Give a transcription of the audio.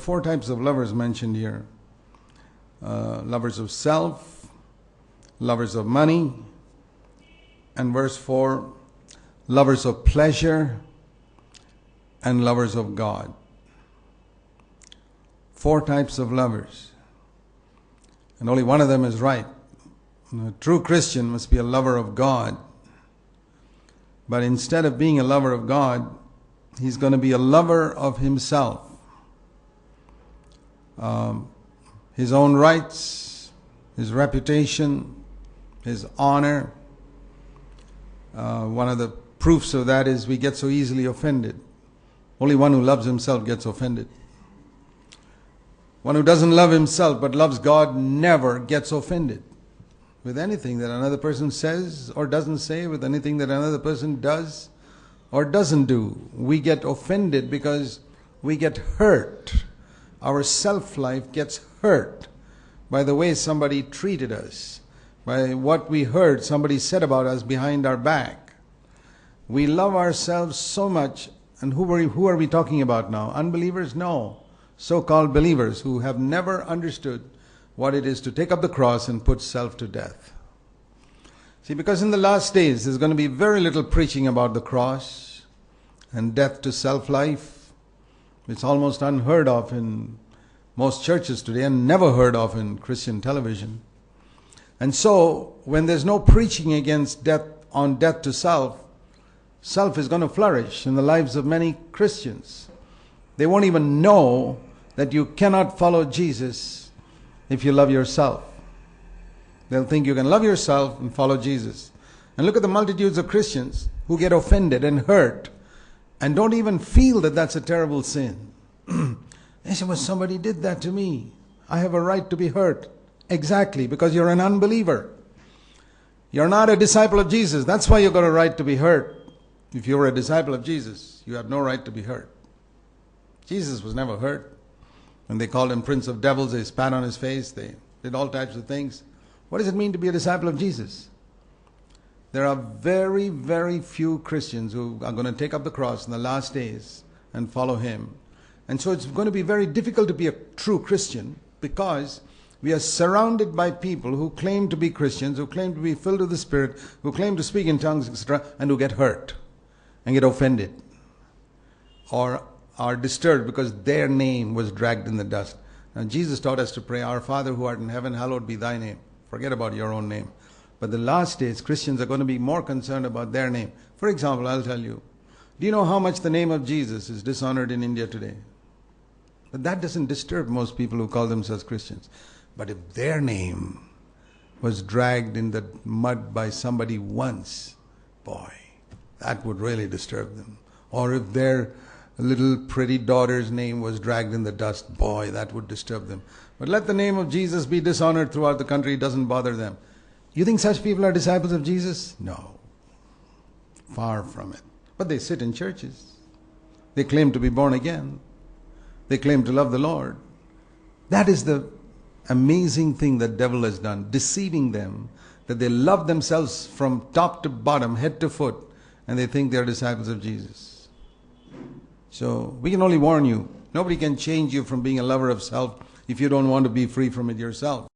Four types of lovers mentioned here. Lovers of self, lovers of money, and verse 4, lovers of pleasure, and lovers of God. Four types of lovers. And only one of them is right. A true Christian must be a lover of God. But instead of being a lover of God, he's going to be a lover of himself. His own rights, his reputation, his honor. One of the proofs of that is we get so easily offended. Only one who loves himself gets offended. One who doesn't love himself but loves God never gets offended with anything that another person says or doesn't say, with anything that another person does or doesn't do. We get offended because we get hurt. Our self-life gets hurt by the way somebody treated us, by what we heard somebody said about us behind our back. We love ourselves so much. And who are we talking about now? Unbelievers? No. So-called believers who have never understood what it is to take up the cross and put self to death. See, because in the last days there's going to be very little preaching about the cross and death to self-life. It's almost unheard of in most churches today and never heard of in Christian television. And so, when there's no preaching against death to self, self is going to flourish in the lives of many Christians. They won't even know that you cannot follow Jesus if you love yourself. They'll think you can love yourself and follow Jesus. And look at the multitudes of Christians who get offended and hurt and don't even feel that that's a terrible sin. They say, well, somebody did that to me. I have a right to be hurt. Exactly, because you're an unbeliever. You're not a disciple of Jesus. That's why you've got a right to be hurt. If you were a disciple of Jesus, you have no right to be hurt. Jesus was never hurt. When they called him Prince of Devils, they spat on his face. They did all types of things. What does it mean to be a disciple of Jesus? There are very, very few Christians who are going to take up the cross in the last days and follow him. And so it's going to be very difficult to be a true Christian because we are surrounded by people who claim to be Christians, who claim to be filled with the Spirit, who claim to speak in tongues, etc., and who get hurt and get offended or are disturbed because their name was dragged in the dust. Now Jesus taught us to pray, Our Father who art in heaven, hallowed be thy name. Forget about your own name. But the last days, Christians are going to be more concerned about their name. For example, I'll tell you, do you know how much the name of Jesus is dishonored in India today? But that doesn't disturb most people who call themselves Christians. But if their name was dragged in the mud by somebody once, boy, that would really disturb them. Or if their little pretty daughter's name was dragged in the dust, boy, that would disturb them. But let the name of Jesus be dishonored throughout the country, it doesn't bother them. You think such people are disciples of Jesus? No. Far from it. But they sit in churches. They claim to be born again. They claim to love the Lord. That is the amazing thing that the devil has done, deceiving them, that they love themselves from top to bottom, head to foot, and they think they are disciples of Jesus. So we can only warn you, nobody can change you from being a lover of self if you don't want to be free from it yourself.